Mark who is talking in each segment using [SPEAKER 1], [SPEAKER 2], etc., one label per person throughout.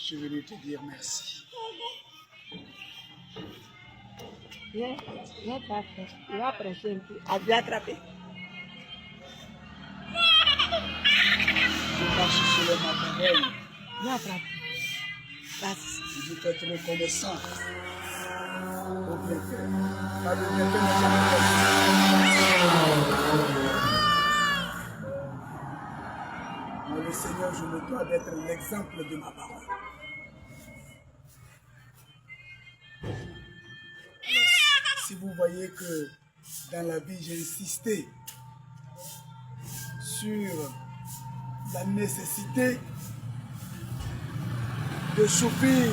[SPEAKER 1] Je suis venu te dire merci.
[SPEAKER 2] Viens attraper. Il va presser un peu. Ah, viens attraper.
[SPEAKER 1] Je marche sur ma parole.
[SPEAKER 2] Viens attraper. Passe.
[SPEAKER 1] Je veux être reconnaissant au bienfait. Car le bienfait n'est jamais perdu. Moi, le Seigneur, je me dois d'être l'exemple de ma parole. Si vous voyez que dans la vie, j'ai insisté sur la nécessité de souffrir,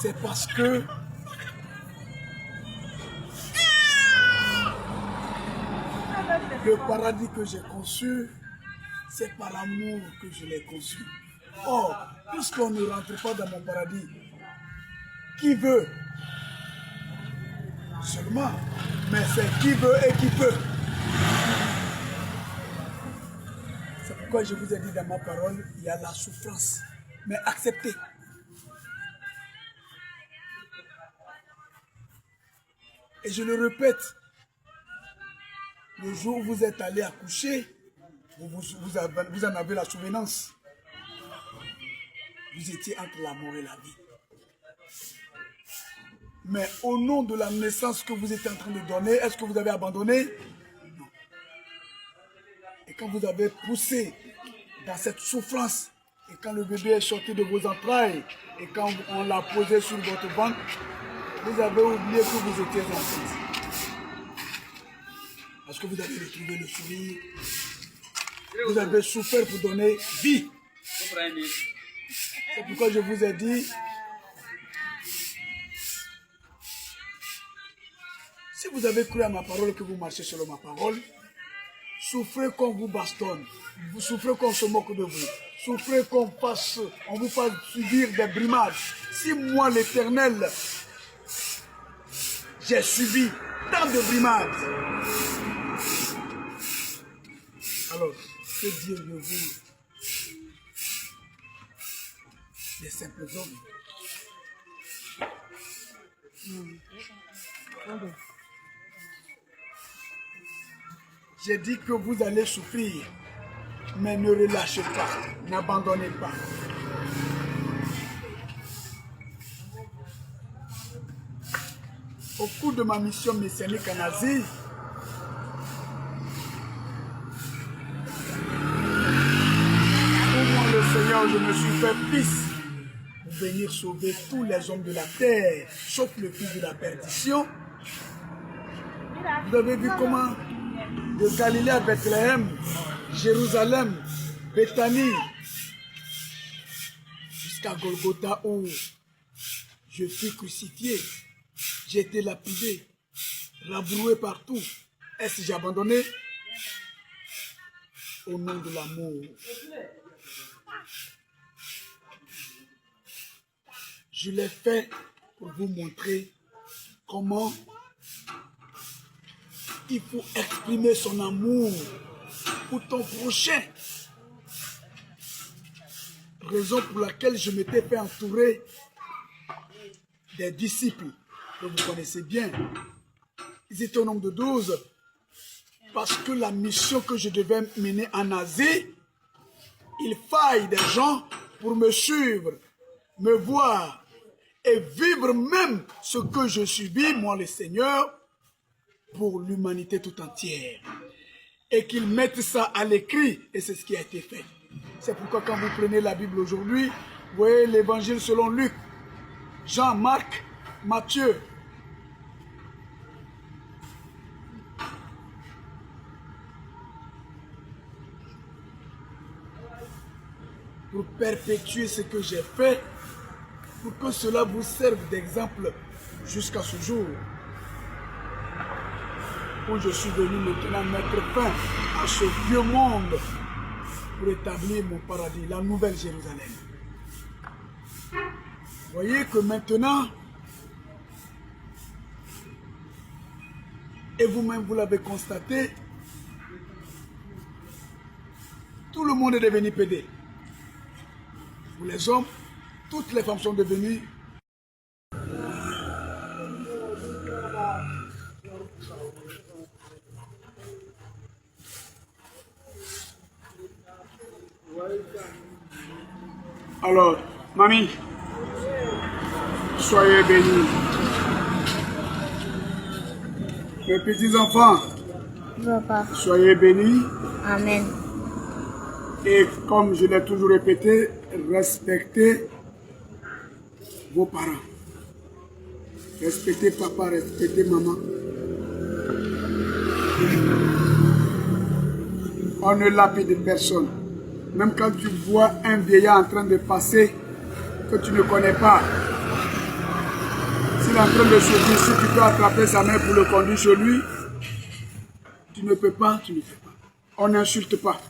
[SPEAKER 1] c'est parce que le paradis que j'ai conçu, c'est par l'amour que je l'ai conçu. Or, puisqu'on ne rentre pas dans mon paradis, qui veut seulement, mais c'est qui veut et qui peut. C'est pourquoi je vous ai dit dans ma parole, il y a la souffrance, mais acceptez. Et je le répète, le jour où vous êtes allé accoucher, vous en avez la souvenance. Vous étiez entre la mort et la vie. Mais au nom de la naissance que vous êtes en train de donner, est-ce que vous avez abandonné? Non. Et quand vous avez poussé dans cette souffrance, et quand le bébé est sorti de vos entrailles, et quand on l'a posé sur votre ventre, vous avez oublié que vous étiez enceinte. Parce que vous avez retrouvé le sourire. Vous avez souffert pour donner vie. C'est pourquoi je vous ai dit, si vous avez cru à ma parole et que vous marchez selon ma parole, souffrez qu'on vous bastonne, vous souffrez qu'on se moque de vous, souffrez qu'on vous fasse subir des brimades. Si moi, l'Éternel, j'ai subi tant de brimades, alors que dire de vous, les simples hommes? J'ai dit que vous allez souffrir, mais ne relâchez pas, n'abandonnez pas. Au cours de ma mission messianique en Asie, pour moi le Seigneur, je me suis fait fils pour venir sauver tous les hommes de la terre, sauf le fils de la perdition. Vous avez vu comment de Galilée à Bethléem, Jérusalem, Béthanie, jusqu'à Golgotha où je fus crucifié, j'ai été lapidé, rabroué partout. Est-ce que j'ai abandonné? Au nom de l'amour. Je l'ai fait pour vous montrer comment il faut exprimer son amour pour ton prochain. Raison pour laquelle je m'étais fait entourer des disciples que vous connaissez bien. Ils étaient au nombre de 12 parce que la mission que je devais mener en Asie, il faille des gens pour me suivre, me voir et vivre même ce que je subis, moi le Seigneur, pour l'humanité tout entière. Et qu'ils mettent ça à l'écrit, et c'est ce qui a été fait. C'est pourquoi quand vous prenez la Bible aujourd'hui, vous voyez l'évangile selon Luc, Jean, Marc, Matthieu. Pour perpétuer ce que j'ai fait, pour que cela vous serve d'exemple jusqu'à ce jour, où je suis venu maintenant mettre fin à ce vieux monde pour établir mon paradis, la nouvelle Jérusalem. Vous voyez que maintenant, et vous-même vous l'avez constaté, tout le monde est devenu pédé. Pour les hommes, toutes les femmes sont devenues alors, mamie, soyez bénis. Mes petits-enfants,
[SPEAKER 2] Papa.
[SPEAKER 1] soyez bénis.
[SPEAKER 2] Amen.
[SPEAKER 1] Et comme je l'ai toujours répété, respectez vos parents. Respectez papa, respectez maman. On ne lapide personne. Même quand tu vois un vieillard en train de passer, que tu ne connais pas, s'il est en train de sortir, si tu peux attraper sa main pour le conduire chez lui, tu ne peux pas, tu ne fais pas. On n'insulte pas.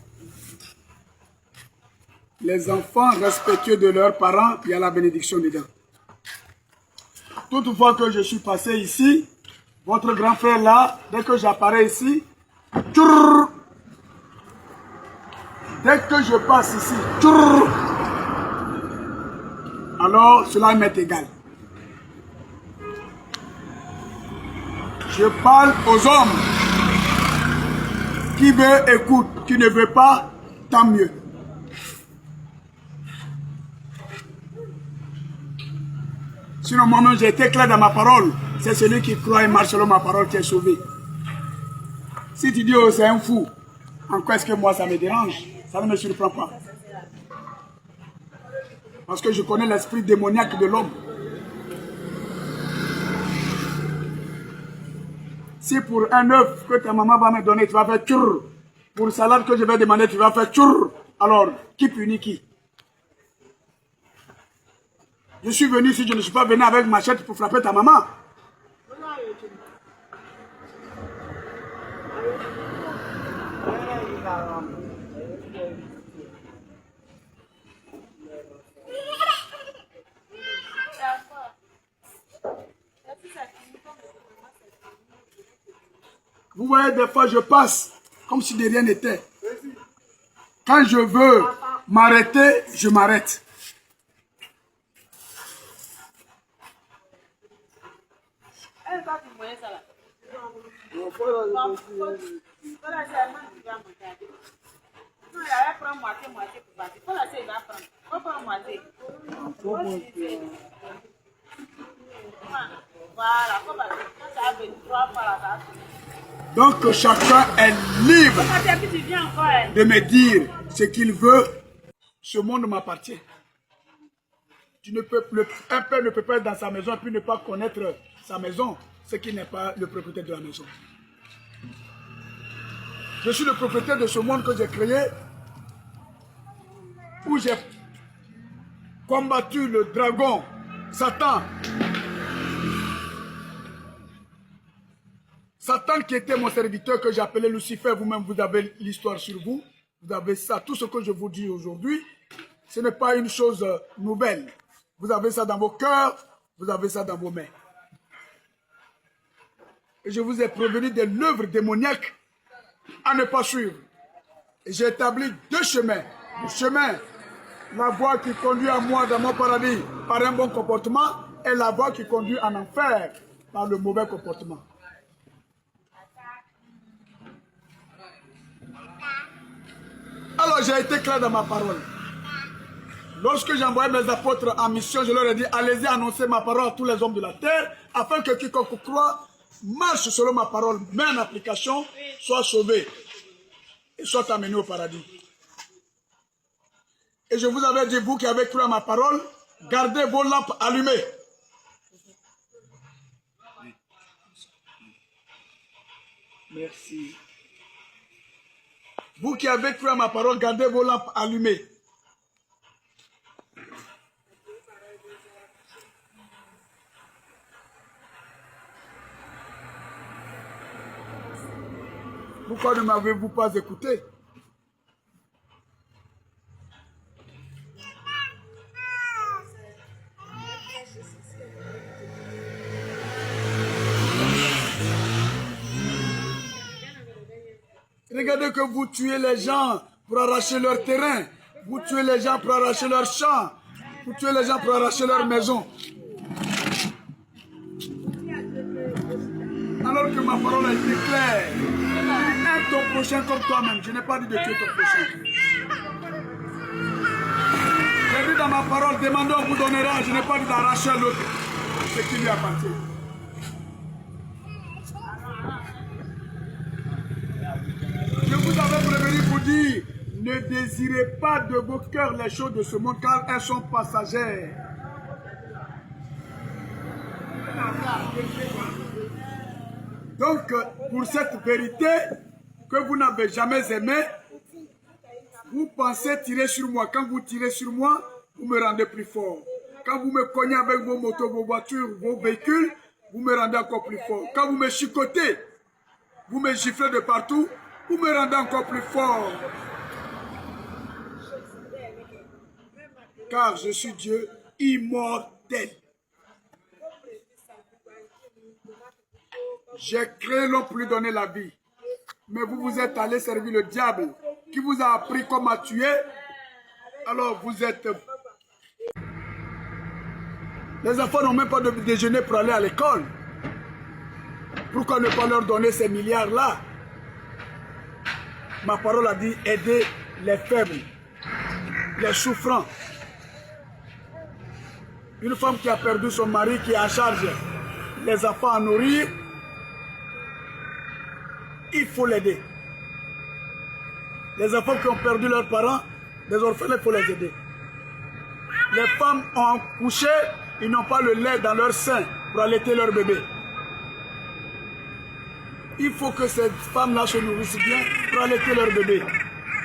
[SPEAKER 1] Les enfants respectueux de leurs parents, il y a la bénédiction dedans. Toutefois que je suis passé ici, votre grand frère là, dès que j'apparais ici, tchourr, dès que je passe ici, tchourr, alors cela m'est égal. Je parle aux hommes. Qui veut, écoute. Qui ne veut pas, tant mieux. Sinon, moi-même, j'ai été clair dans ma parole. C'est celui qui croit et marche selon ma parole qui est sauvé. Si tu dis, oh, c'est un fou, en quoi est-ce que moi, ça me dérange? Ça ne me surprend pas. Parce que je connais l'esprit démoniaque de l'homme. Si pour un œuf que ta maman va me donner, tu vas faire tchour. Pour une salade que je vais demander, tu vas faire tchour. Alors, qui punit qui? Je suis venu ici, je ne suis pas venu avec machette pour frapper ta maman. Vous voyez, des fois, je passe comme si de rien n'était. Quand je veux m'arrêter, je m'arrête. Donc chacun est libre de me dire ce qu'il veut. Ce monde m'appartient. Un père ne peut pas être dans sa maison et puis ne pas connaître sa maison, ce qui n'est pas le propriétaire de la maison. Je suis le propriétaire de ce monde que j'ai créé, où j'ai combattu le dragon, Satan. Satan qui était mon serviteur que j'appelais Lucifer, vous-même vous avez l'histoire sur vous, vous avez ça. Tout ce que je vous dis aujourd'hui, ce n'est pas une chose nouvelle. Vous avez ça dans vos cœurs, vous avez ça dans vos mains. Et je vous ai prévenu de l'œuvre démoniaque à ne pas suivre. Et j'ai établi deux chemins. Le chemin, la voie qui conduit à moi dans mon paradis par un bon comportement, et la voie qui conduit en enfer par le mauvais comportement. Alors j'ai été clair dans ma parole. Lorsque j'envoyais mes apôtres en mission, je leur ai dit, allez-y annoncer ma parole à tous les hommes de la terre, afin que quiconque croit, marche selon ma parole, met en application, soit sauvé et soit amené au paradis. Et je vous avais dit, vous qui avez cru à ma parole, gardez vos lampes allumées. Merci. Vous qui avez cru à ma parole, gardez vos lampes allumées. Pourquoi ne m'avez-vous pas écouté? Regardez que vous tuez les gens pour arracher leur terrain. Vous tuez les gens pour arracher leurs champs. pour tuer les gens, pour arracher leur maison. Alors que ma parole a été claire. Aime ton prochain comme toi-même. Je n'ai pas dit de tuer ton prochain. J'ai dit dans ma parole, demandez, on vous donnera. Je n'ai pas dit d'arracher l'autre ce qui lui appartient. Je vous avais prévenu pour dire, ne désirez pas de vos cœurs les choses de ce monde, car elles sont passagères. Donc, pour cette vérité que vous n'avez jamais aimée, vous pensez tirer sur moi. Quand vous tirez sur moi, vous me rendez plus fort. Quand vous me cognez avec vos motos, vos voitures, vos véhicules, vous me rendez encore plus fort. Quand vous me chicotez, vous me giflez de partout, vous me rendez encore plus fort. Car je suis Dieu immortel. J'ai créé l'homme pour lui donner la vie. Mais vous vous êtes allé servir le diable qui vous a appris comment tuer. Alors vous êtes... Les enfants n'ont même pas de déjeuner pour aller à l'école. Pourquoi ne pas leur donner ces milliards-là? Ma parole a dit aider les faibles, les souffrants. Une femme qui a perdu son mari, qui est en charge les enfants à nourrir, il faut l'aider. Les enfants qui ont perdu leurs parents, les orphelins, il faut les aider. Les femmes ont couché, ils n'ont pas le lait dans leur sein pour allaiter leur bébé. Il faut que ces femmes-là se nourrissent bien pour allaiter leur bébé.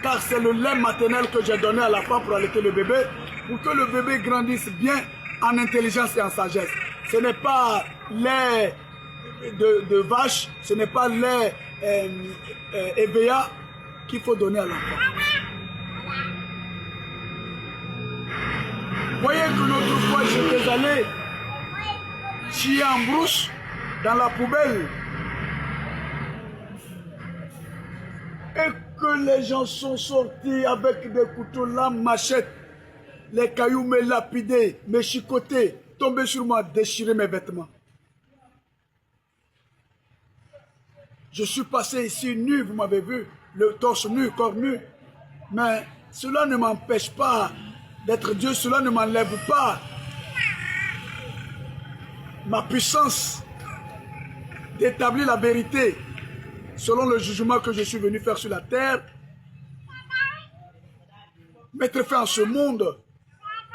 [SPEAKER 1] Car c'est le lait maternel que j'ai donné à la femme pour allaiter le bébé, pour que le bébé grandisse bien en intelligence et en sagesse. Ce n'est pas lait de vache, ce n'est pas lait EVA qu'il faut donner à l'enfant. Voyez que l'autre fois, j'étais allé chier en brousse dans la poubelle. Et que les gens sont sortis avec des couteaux, lames, machettes, les cailloux me lapidaient, me chicotaient, tombaient sur moi, déchiraient mes vêtements. Je suis passé ici nu, vous m'avez vu, le torse nu, corps nu. Mais cela ne m'empêche pas d'être Dieu, cela ne m'enlève pas ma puissance d'établir la vérité selon le jugement que je suis venu faire sur la terre. Mettre fin à ce monde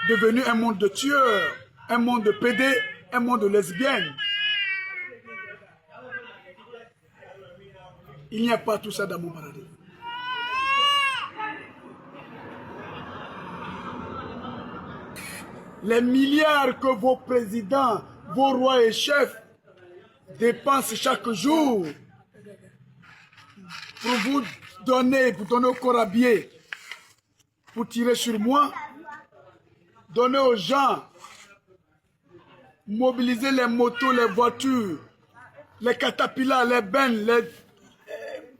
[SPEAKER 1] devenu un monde de tueurs, un monde de pédés, un monde de lesbiennes. Il n'y a pas tout ça dans mon paradis. Les milliards que vos présidents, vos rois et chefs dépensent chaque jour pour vous donner, pour donner au corps habillé, pour tirer sur moi, donner aux gens, mobiliser les motos, les voitures, les catapillars, les bennes,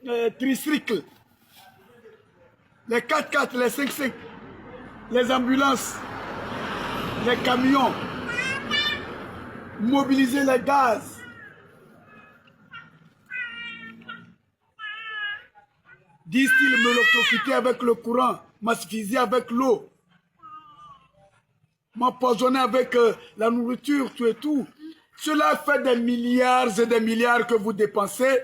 [SPEAKER 1] les tricycles, les 4x4, les 5x5, les ambulances, les camions, mobiliser les gaz. Disent-ils me l'électrocuter avec le courant, m'asphyxier avec l'eau, m'empoisonner avec la nourriture, tout et tout. Cela fait des milliards et des milliards que vous dépensez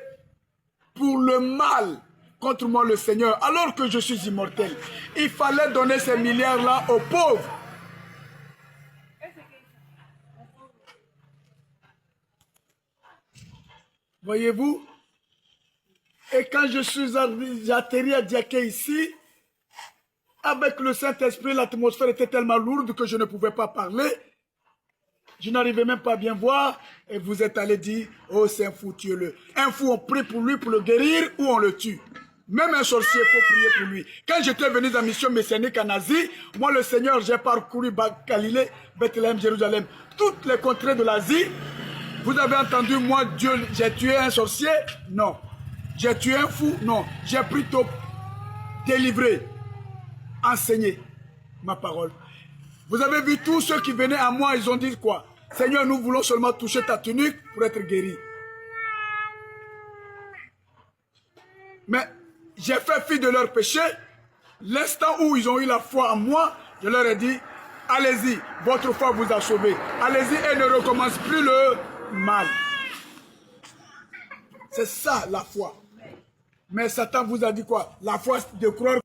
[SPEAKER 1] pour le mal contre moi le Seigneur, alors que je suis immortel. Il fallait donner ces milliards-là aux pauvres. Voyez-vous? Et quand je suis atterri à Diaké ici, avec le Saint-Esprit, l'atmosphère était tellement lourde que je ne pouvais pas parler. Je n'arrivais même pas à bien voir. Et vous êtes allé dire, oh c'est un fou, tuez-le. Un fou, on prie pour lui pour le guérir ou on le tue. Même un sorcier, il faut prier pour lui. Quand j'étais venu dans la mission messianique en Asie, moi le Seigneur, j'ai parcouru Galilée, Bethléem, Jérusalem, toutes les contrées de l'Asie. Vous avez entendu, moi, Dieu, j'ai tué un sorcier? Non. J'ai tué un fou? Non. J'ai plutôt délivré, enseigné ma parole. Vous avez vu tous ceux qui venaient à moi, ils ont dit quoi? Seigneur, nous voulons seulement toucher ta tunique pour être guéris. Mais j'ai fait fi de leur péché. L'instant où ils ont eu la foi en moi, je leur ai dit, allez-y, votre foi vous a sauvé. Allez-y et ne recommence plus le mal. C'est ça la foi. Mais Satan vous a dit quoi? La foi de croire